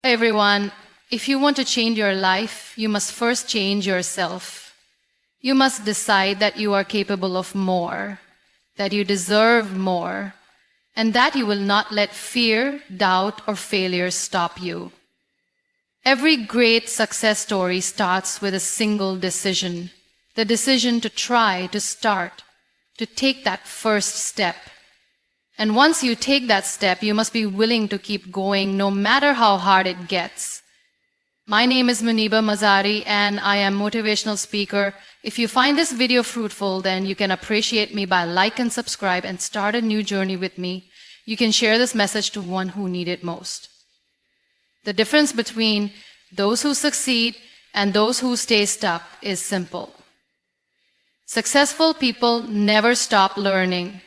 Everyone, if you want to change your life, you must first change yourself. You must decide that you are capable of more, that you deserve more, and that you will not let fear, doubt, or failure stop you. Every great success story starts with a single decision, the decision to try, to start, to take that first step. And once you take that step, you must be willing to keep going no matter how hard it gets. My name is Muniba Mazari and I am a motivational speaker. If you find this video fruitful, then you can appreciate me by like and subscribe and start a new journey with me. You can share this message to one who needs it most. The difference between those who succeed and those who stay stuck is simple. Successful people never stop learning.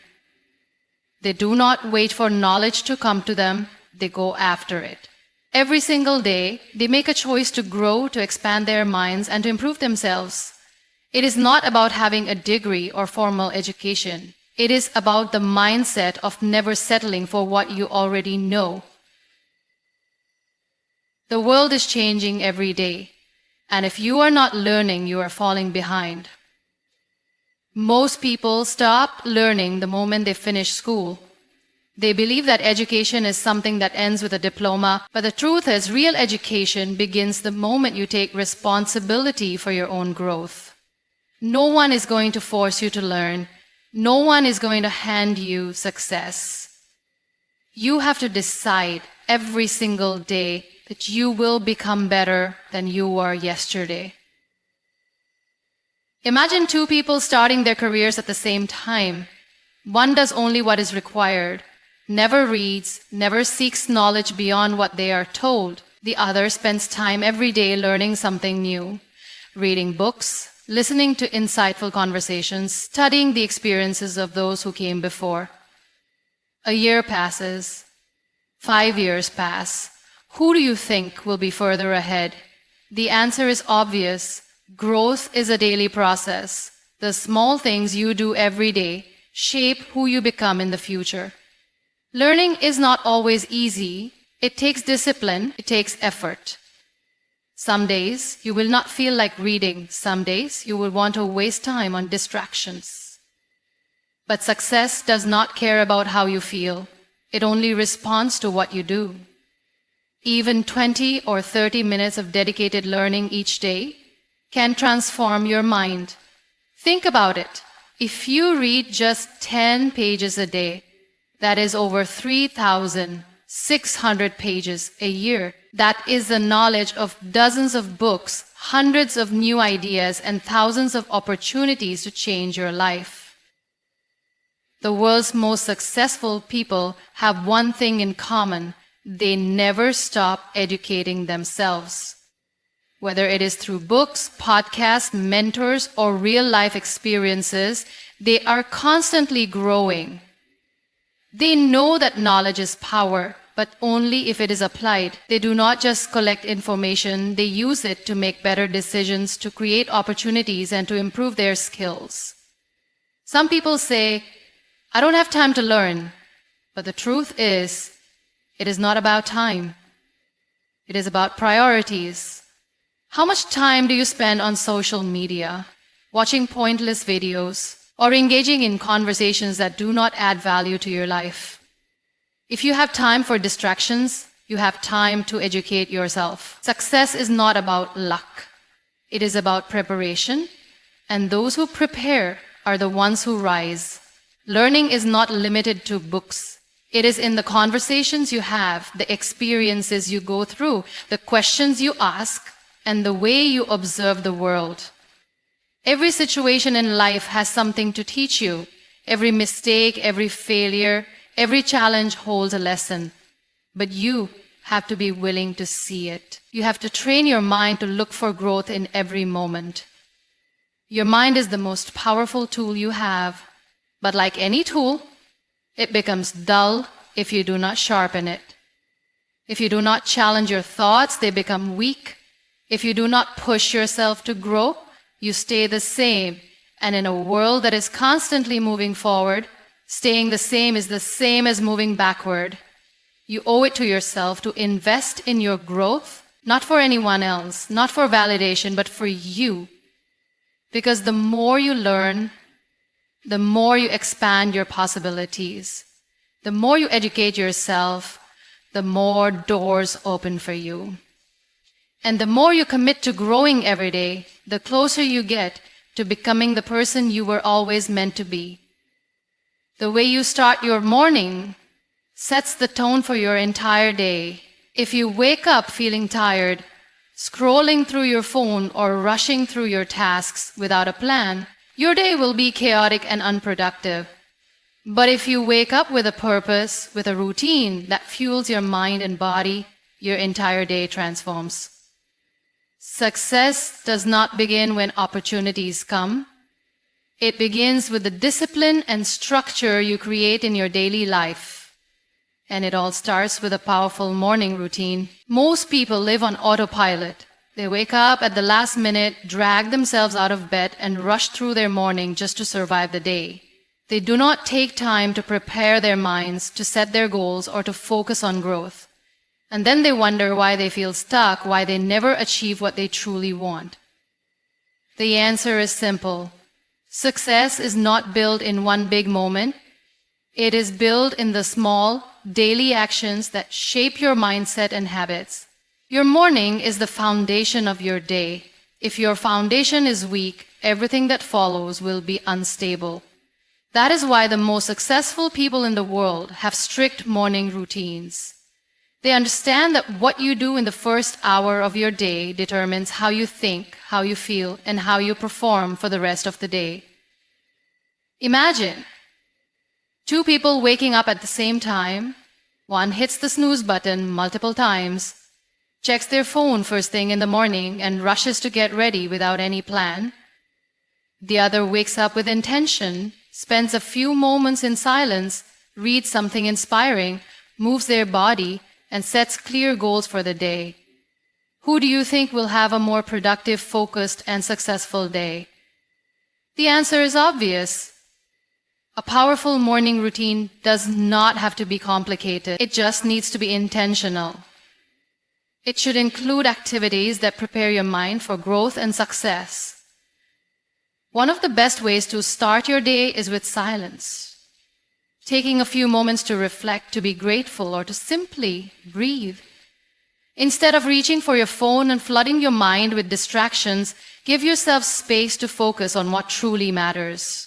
They do not wait for knowledge to come to them, they go after it. Every single day, they make a choice to grow, to expand their minds, and to improve themselves. It is not about having a degree or formal education. It is about the mindset of never settling for what you already know. The world is changing every day, and if you are not learning, you are falling behind. Most people stop learning the moment they finish school. They believe that education is something that ends with a diploma, but the truth is real education begins the moment you take responsibility for your own growth. No one is going to force you to learn. No one is going to hand you success. You have to decide every single day that you will become better than you were yesterday. Imagine two people starting their careers at the same time. One does only what is required, never reads, never seeks knowledge beyond what they are told. The other spends time every day learning something new, reading books, listening to insightful conversations, studying the experiences of those who came before. A year passes. 5 years pass. Who do you think will be further ahead? The answer is obvious. Growth is a daily process. The small things you do every day shape who you become in the future. Learning is not always easy. It takes discipline. It takes effort. Some days you will not feel like reading. Some days you will want to waste time on distractions. But success does not care about how you feel. It only responds to what you do. Even 20 or 30 minutes of dedicated learning each day can transform your mind. Think about it. If you read just 10 pages a day, that is over 3,600 pages a year. That is the knowledge of dozens of books, hundreds of new ideas, and thousands of opportunities to change your life. The world's most successful people have one thing in common. They never stop educating themselves. Whether it is through books, podcasts, mentors, or real-life experiences, they are constantly growing. They know that knowledge is power, but only if it is applied. They do not just collect information, they use it to make better decisions, to create opportunities, and to improve their skills. Some people say, I don't have time to learn. But the truth is, it is not about time. It is about priorities. How much time do you spend on social media, watching pointless videos, or engaging in conversations that do not add value to your life? If you have time for distractions, you have time to educate yourself. Success is not about luck. It is about preparation, and those who prepare are the ones who rise. Learning is not limited to books. It is in the conversations you have, the experiences you go through, the questions you ask, and the way you observe the world. Every situation in life has something to teach you. Every mistake, every failure, every challenge holds a lesson. But you have to be willing to see it. You have to train your mind to look for growth in every moment. Your mind is the most powerful tool you have. But like any tool, it becomes dull if you do not sharpen it. If you do not challenge your thoughts, they become weak. If you do not push yourself to grow, you stay the same. And in a world that is constantly moving forward, staying the same is the same as moving backward. You owe it to yourself to invest in your growth, not for anyone else, not for validation, but for you. Because the more you learn, the more you expand your possibilities. The more you educate yourself, the more doors open for you. And the more you commit to growing every day, the closer you get to becoming the person you were always meant to be. The way you start your morning sets the tone for your entire day. If you wake up feeling tired, scrolling through your phone or rushing through your tasks without a plan, your day will be chaotic and unproductive. But if you wake up with a purpose, with a routine that fuels your mind and body, your entire day transforms. Success does not begin when opportunities come. It begins with the discipline and structure you create in your daily life. And it all starts with a powerful morning routine. Most people live on autopilot. They wake up at the last minute, drag themselves out of bed, and rush through their morning just to survive the day. They do not take time to prepare their minds, to set their goals, or to focus on growth. And then they wonder why they feel stuck, why they never achieve what they truly want. The answer is simple. Success is not built in one big moment. It is built in the small, daily actions that shape your mindset and habits. Your morning is the foundation of your day. If your foundation is weak, everything that follows will be unstable. That is why the most successful people in the world have strict morning routines. They understand that what you do in the first hour of your day determines how you think, how you feel, and how you perform for the rest of the day. Imagine two people waking up at the same time. One hits the snooze button multiple times, checks their phone first thing in the morning, and rushes to get ready without any plan. The other wakes up with intention, spends a few moments in silence, reads something inspiring, moves their body, and sets clear goals for the day. Who do you think will have a more productive, focused, and successful day? The answer is obvious. A powerful morning routine does not have to be complicated. It just needs to be intentional. It should include activities that prepare your mind for growth and success. One of the best ways to start your day is with silence. Taking a few moments to reflect, to be grateful, or to simply breathe. Instead of reaching for your phone and flooding your mind with distractions, give yourself space to focus on what truly matters.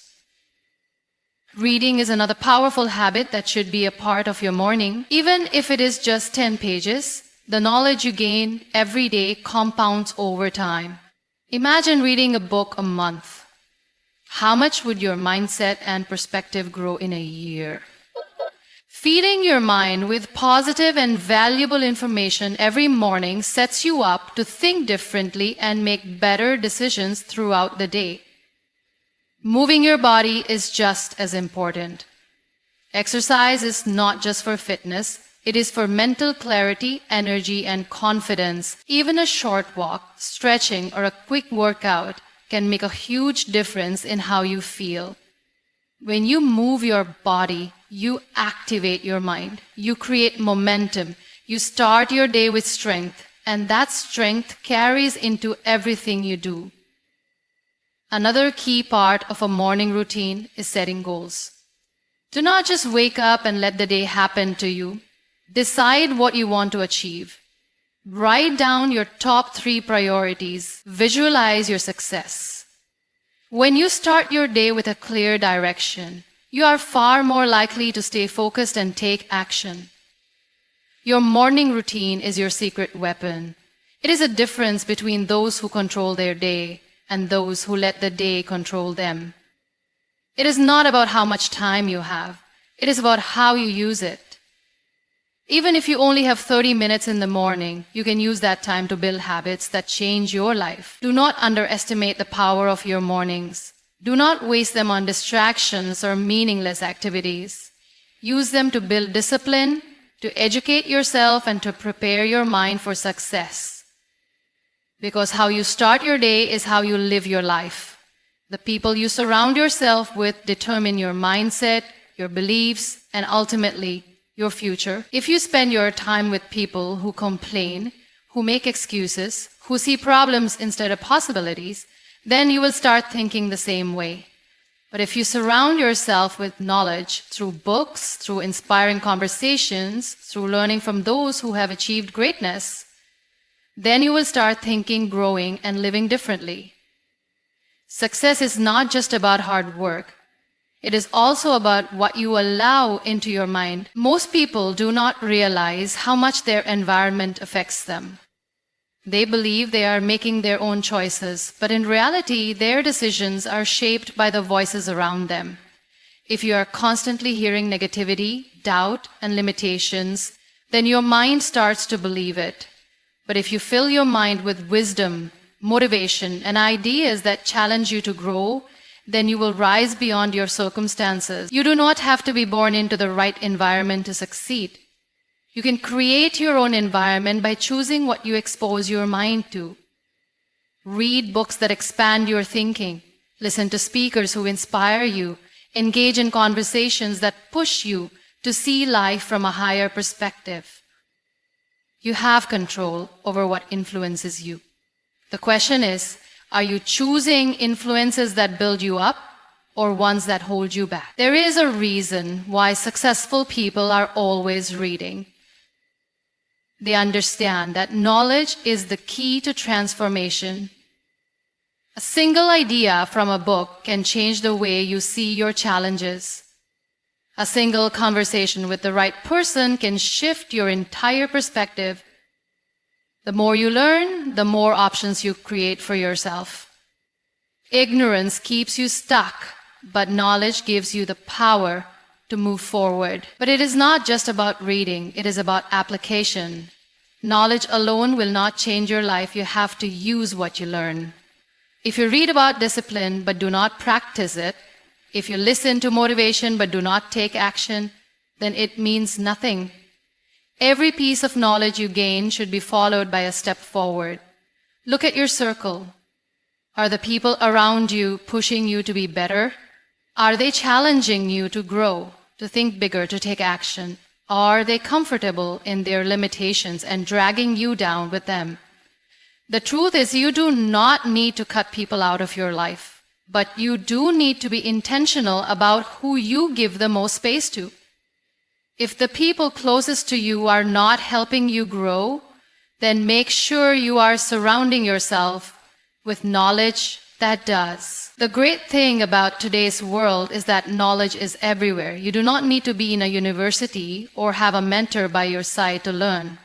Reading is another powerful habit that should be a part of your morning. Even if it is just 10 pages, the knowledge you gain every day compounds over time. Imagine reading a book a month. How much would your mindset and perspective grow in a year? Feeding your mind with positive and valuable information every morning sets you up to think differently and make better decisions throughout the day. Moving your body is just as important. Exercise is not just for fitness, it is for mental clarity, energy, and confidence. Even a short walk, stretching, or a quick workout can make a huge difference in how you feel. When you move your body, you activate your mind. You create momentum. You start your day with strength, and that strength carries into everything you do. Another key part of a morning routine is setting goals. Do not just wake up and let the day happen to you. Decide what you want to achieve. Write down your top 3 priorities. Visualize your success. When you start your day with a clear direction, you are far more likely to stay focused and take action. Your morning routine is your secret weapon. It is a difference between those who control their day and those who let the day control them. It is not about how much time you have. It is about how you use it. Even if you only have 30 minutes in the morning, you can use that time to build habits that change your life. Do not underestimate the power of your mornings. Do not waste them on distractions or meaningless activities. Use them to build discipline, to educate yourself, and to prepare your mind for success. Because how you start your day is how you live your life. The people you surround yourself with determine your mindset, your beliefs, and ultimately, your future. If you spend your time with people who complain, who make excuses, who see problems instead of possibilities, then you will start thinking the same way. But if you surround yourself with knowledge through books, through inspiring conversations, through learning from those who have achieved greatness, then you will start thinking, growing, and living differently. Success is not just about hard work. It is also about what you allow into your mind. Most people do not realize how much their environment affects them. They believe they are making their own choices, but in reality, their decisions are shaped by the voices around them. If you are constantly hearing negativity, doubt, and limitations, then your mind starts to believe it. But if you fill your mind with wisdom, motivation, and ideas that challenge you to grow, then you will rise beyond your circumstances. You do not have to be born into the right environment to succeed. You can create your own environment by choosing what you expose your mind to. Read books that expand your thinking. Listen to speakers who inspire you. Engage in conversations that push you to see life from a higher perspective. You have control over what influences you. The question is, are you choosing influences that build you up or ones that hold you back? There is a reason why successful people are always reading. They understand that knowledge is the key to transformation. A single idea from a book can change the way you see your challenges. A single conversation with the right person can shift your entire perspective. The more you learn, the more options you create for yourself. Ignorance keeps you stuck, but knowledge gives you the power to move forward. But it is not just about reading, it is about application. Knowledge alone will not change your life. You have to use what you learn. If you read about discipline but do not practice it, if you listen to motivation but do not take action, then it means nothing. Every piece of knowledge you gain should be followed by a step forward. Look at your circle. Are the people around you pushing you to be better? Are they challenging you to grow, to think bigger, to take action? Are they comfortable in their limitations and dragging you down with them? The truth is, you do not need to cut people out of your life, but you do need to be intentional about who you give the most space to. If the people closest to you are not helping you grow, then make sure you are surrounding yourself with knowledge that does. The great thing about today's world is that knowledge is everywhere. You do not need to be in a university or have a mentor by your side to learn.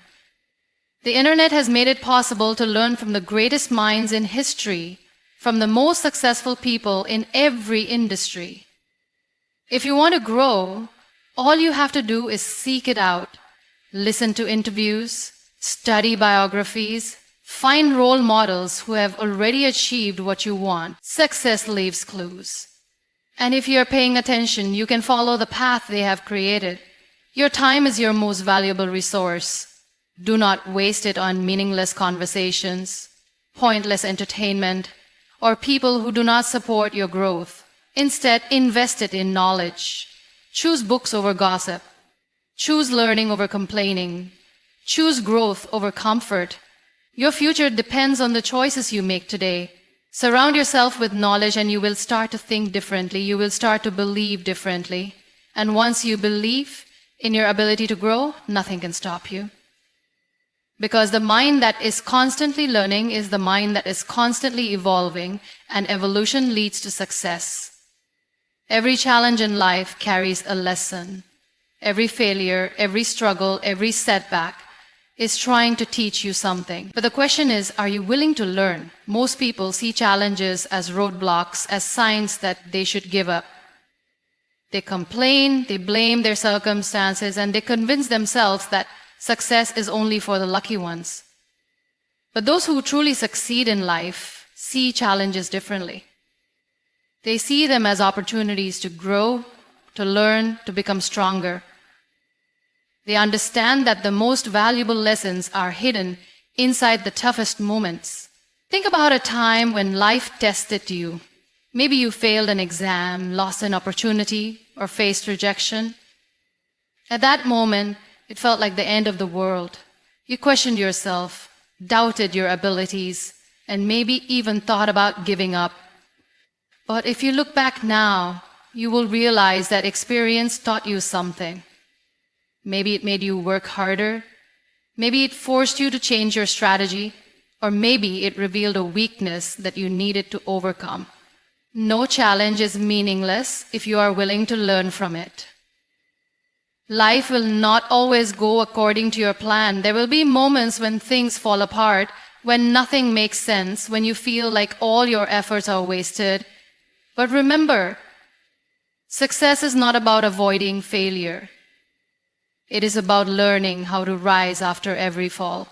The internet has made it possible to learn from the greatest minds in history, from the most successful people in every industry. If you want to grow, all you have to do is seek it out. Listen to interviews, study biographies, find role models who have already achieved what you want. Success leaves clues. And if you're paying attention, you can follow the path they have created. Your time is your most valuable resource. Do not waste it on meaningless conversations, pointless entertainment, or people who do not support your growth. Instead, invest it in knowledge. Choose books over gossip. Choose learning over complaining. Choose growth over comfort. Your future depends on the choices you make today. Surround yourself with knowledge and you will start to think differently. You will start to believe differently. And once you believe in your ability to grow, nothing can stop you. Because the mind that is constantly learning is the mind that is constantly evolving, and evolution leads to success. Every challenge in life carries a lesson. Every failure, every struggle, every setback is trying to teach you something. But the question is, are you willing to learn? Most people see challenges as roadblocks, as signs that they should give up. They complain, they blame their circumstances, and they convince themselves that success is only for the lucky ones. But those who truly succeed in life see challenges differently. They see them as opportunities to grow, to learn, to become stronger. They understand that the most valuable lessons are hidden inside the toughest moments. Think about a time when life tested you. Maybe you failed an exam, lost an opportunity, or faced rejection. At that moment, it felt like the end of the world. You questioned yourself, doubted your abilities, and maybe even thought about giving up. But if you look back now, you will realize that experience taught you something. Maybe it made you work harder. Maybe it forced you to change your strategy. Or maybe it revealed a weakness that you needed to overcome. No challenge is meaningless if you are willing to learn from it. Life will not always go according to your plan. There will be moments when things fall apart, when nothing makes sense, when you feel like all your efforts are wasted. But remember, success is not about avoiding failure. It is about learning how to rise after every fall.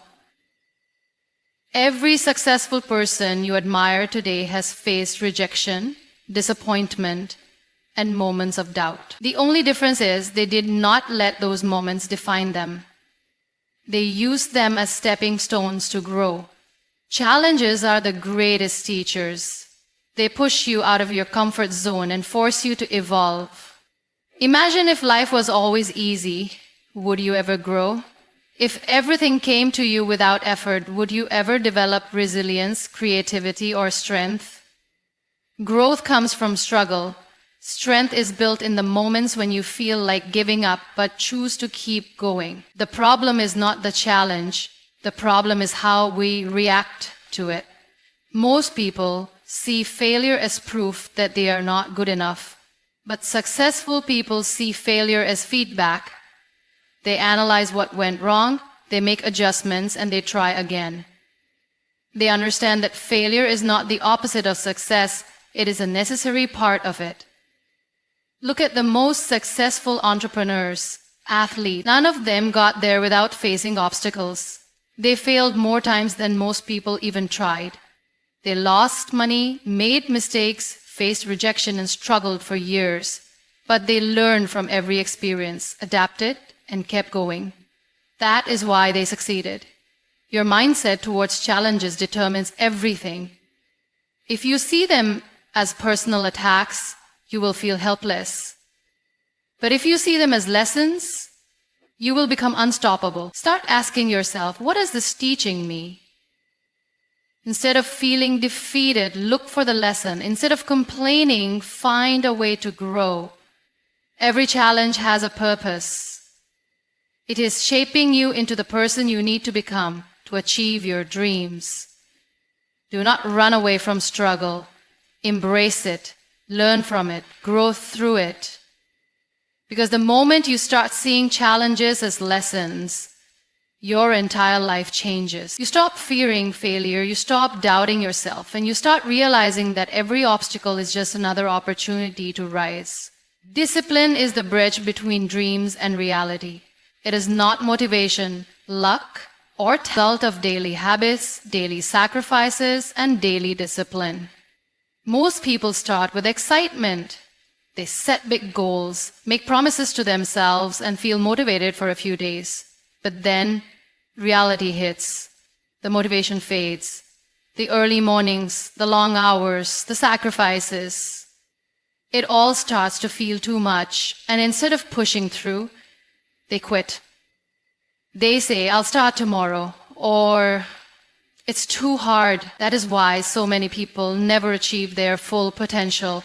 Every successful person you admire today has faced rejection, disappointment, and moments of doubt. The only difference is they did not let those moments define them. They used them as stepping stones to grow. Challenges are the greatest teachers. They push you out of your comfort zone and force you to evolve. Imagine if life was always easy. Would you ever grow? If everything came to you without effort, would you ever develop resilience, creativity, or strength? Growth comes from struggle. Strength is built in the moments when you feel like giving up but choose to keep going. The problem is not the challenge. The problem is how we react to it. Most people see failure as proof that they are not good enough. But successful people see failure as feedback. They analyze what went wrong, they make adjustments, and they try again. They understand that failure is not the opposite of success, it is a necessary part of it. Look at the most successful entrepreneurs, athletes. None of them got there without facing obstacles. They failed more times than most people even tried. They lost money, made mistakes, faced rejection, and struggled for years. But they learned from every experience, adapted, and kept going. That is why they succeeded. Your mindset towards challenges determines everything. If you see them as personal attacks, you will feel helpless. But if you see them as lessons, you will become unstoppable. Start asking yourself, what is this teaching me? Instead of feeling defeated, look for the lesson. Instead of complaining, find a way to grow. Every challenge has a purpose. It is shaping you into the person you need to become to achieve your dreams. Do not run away from struggle. Embrace it. Learn from it. Grow through it. Because the moment you start seeing challenges as lessons, your entire life changes. You stop fearing failure, you stop doubting yourself, and you start realizing that every obstacle is just another opportunity to rise. Discipline is the bridge between dreams and reality. It is not motivation, luck, or result of daily habits, daily sacrifices, and daily discipline. Most people start with excitement. They set big goals, make promises to themselves, and feel motivated for a few days. But then reality hits. The motivation fades. The early mornings, the long hours, the sacrifices. It all starts to feel too much, and instead of pushing through, they quit. They say, I'll start tomorrow, or it's too hard. That is why so many people never achieve their full potential.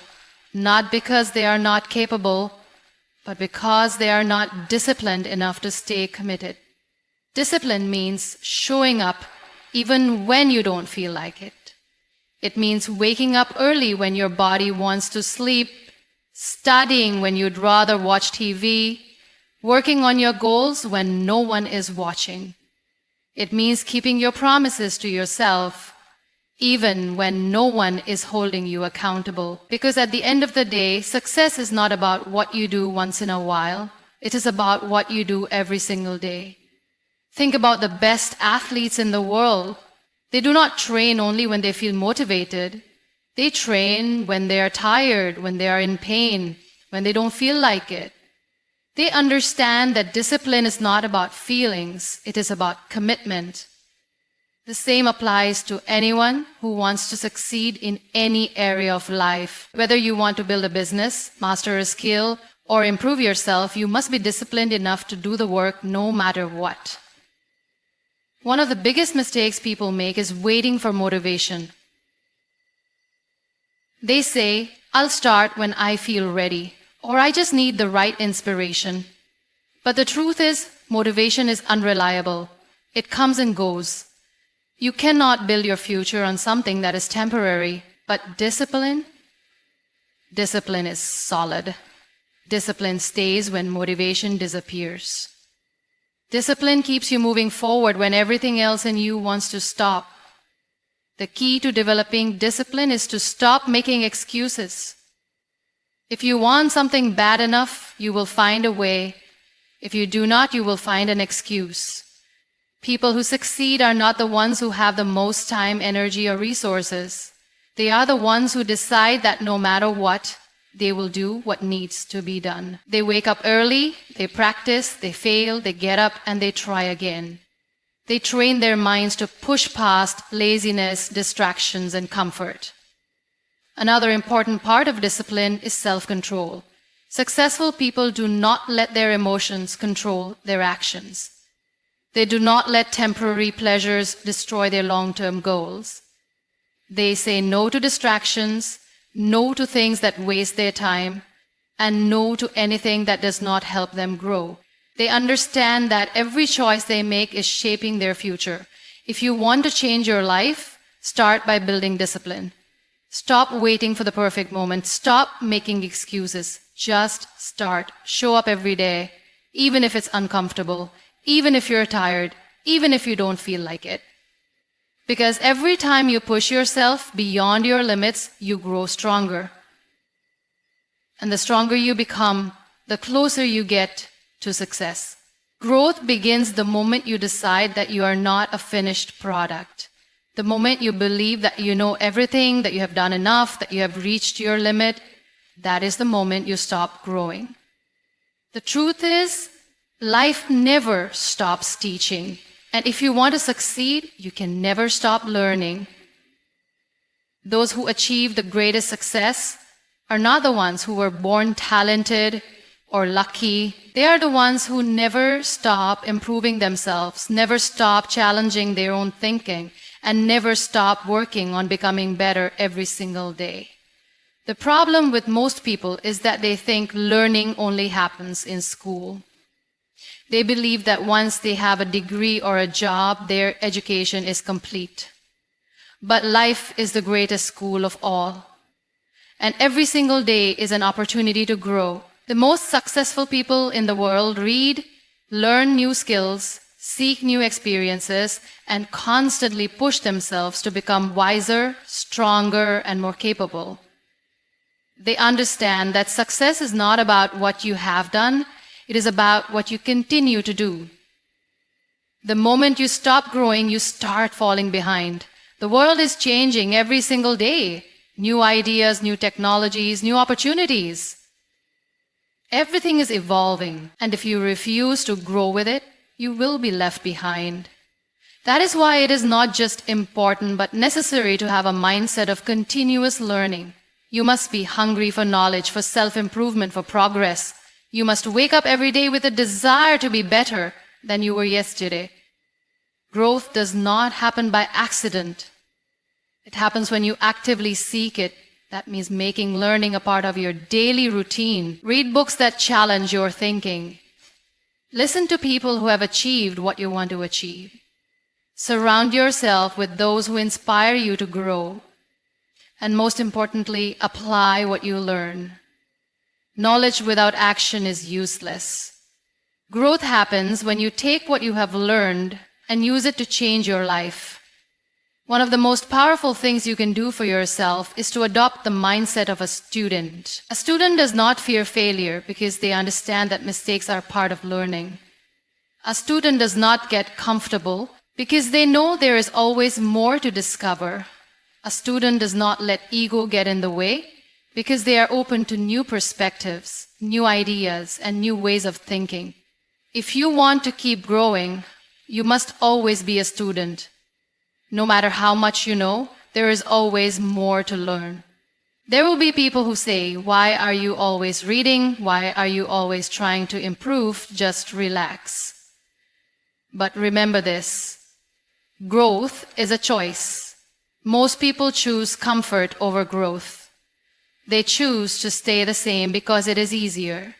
Not because they are not capable, but because they are not disciplined enough to stay committed. Discipline means showing up even when you don't feel like it. It means waking up early when your body wants to sleep, studying when you'd rather watch TV, working on your goals when no one is watching. It means keeping your promises to yourself, even when no one is holding you accountable. Because at the end of the day, success is not about what you do once in a while. It is about what you do every single day. Think about the best athletes in the world. They do not train only when they feel motivated. They train when they are tired, when they are in pain, when they don't feel like it. They understand that discipline is not about feelings, it is about commitment. The same applies to anyone who wants to succeed in any area of life. Whether you want to build a business, master a skill, or improve yourself, you must be disciplined enough to do the work no matter what. One of the biggest mistakes people make is waiting for motivation. They say, I'll start when I feel ready, or I just need the right inspiration. But the truth is, motivation is unreliable. It comes and goes. You cannot build your future on something that is temporary, but discipline is solid. Discipline stays when motivation disappears. Discipline keeps you moving forward when everything else in you wants to stop. The key to developing discipline is to stop making excuses. If you want something bad enough, you will find a way. If you do not, you will find an excuse. People who succeed are not the ones who have the most time, energy, or resources. They are the ones who decide that no matter what, they will do what needs to be done. They wake up early, they practice, they fail, they get up, and they try again. They train their minds to push past laziness, distractions, and comfort. Another important part of discipline is self-control. Successful people do not let their emotions control their actions. They do not let temporary pleasures destroy their long-term goals. They say no to distractions, no to things that waste their time, and no to anything that does not help them grow. They understand that every choice they make is shaping their future. If you want to change your life, start by building discipline. Stop waiting for the perfect moment. Stop making excuses. Just start. Show up every day, even if it's uncomfortable, even if you're tired, even if you don't feel like it. Because every time you push yourself beyond your limits, you grow stronger. And the stronger you become, the closer you get to success. Growth begins the moment you decide that you are not a finished product. The moment you believe that you know everything, that you have done enough, that you have reached your limit, that is the moment you stop growing. The truth is, life never stops teaching. And if you want to succeed, you can never stop learning. Those who achieve the greatest success are not the ones who were born talented or lucky. They are the ones who never stop improving themselves, never stop challenging their own thinking, and never stop working on becoming better every single day. The problem with most people is that they think learning only happens in school. They believe that once they have a degree or a job, their education is complete. But life is the greatest school of all. And every single day is an opportunity to grow. The most successful people in the world read, learn new skills, seek new experiences, and constantly push themselves to become wiser, stronger, and more capable. They understand that success is not about what you have done, it is about what you continue to do. The moment you stop growing, you start falling behind. The world is changing every single day. New ideas, new technologies, new opportunities. Everything is evolving, and if you refuse to grow with it, you will be left behind. That is why it is not just important but necessary to have a mindset of continuous learning. You must be hungry for knowledge, for self-improvement, for progress. You must wake up every day with a desire to be better than you were yesterday. Growth does not happen by accident. It happens when you actively seek it. That means making learning a part of your daily routine. Read books that challenge your thinking. Listen to people who have achieved what you want to achieve. Surround yourself with those who inspire you to grow. And most importantly, apply what you learn. Knowledge without action is useless. Growth happens when you take what you have learned and use it to change your life. One of the most powerful things you can do for yourself is to adopt the mindset of a student. A student does not fear failure because they understand that mistakes are part of learning. A student does not get comfortable because they know there is always more to discover. A student does not let ego get in the way because they are open to new perspectives, new ideas, and new ways of thinking. If you want to keep growing, you must always be a student. No matter how much you know, there is always more to learn. There will be people who say, "Why are you always reading? Why are you always trying to improve? Just relax." But remember this: growth is a choice. Most people choose comfort over growth. They choose to stay the same because it is easier.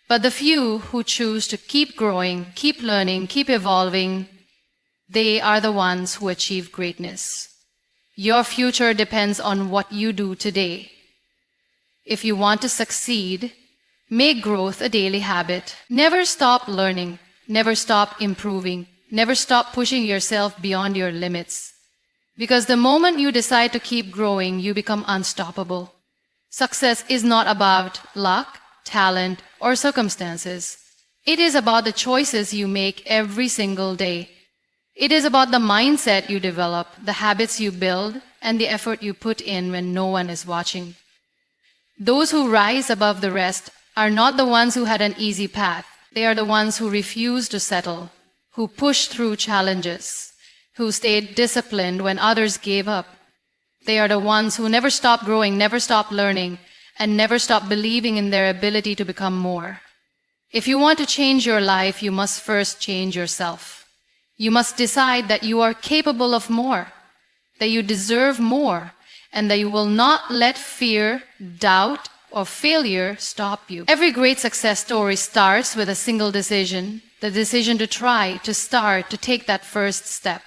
But the few who choose to keep growing, keep learning, keep evolving, they are the ones who achieve greatness. Your future depends on what you do today. If you want to succeed, make growth a daily habit. Never stop learning. Never stop improving. Never stop pushing yourself beyond your limits. Because the moment you decide to keep growing, you become unstoppable. Success is not about luck, talent, or circumstances. It is about the choices you make every single day. It is about the mindset you develop, the habits you build, and the effort you put in when no one is watching. Those who rise above the rest are not the ones who had an easy path. They are the ones who refuse to settle, who pushed through challenges, who stayed disciplined when others gave up. They are the ones who never stop growing, never stop learning, and never stop believing in their ability to become more. If you want to change your life, you must first change yourself. You must decide that you are capable of more, that you deserve more, and that you will not let fear, doubt, or failure stop you. Every great success story starts with a single decision, the decision to try, to start, to take that first step.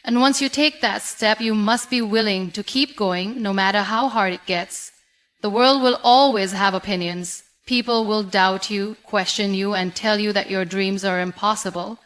And once you take that step, you must be willing to keep going no matter how hard it gets. The world will always have opinions. People will doubt you, question you, and tell you that your dreams are impossible.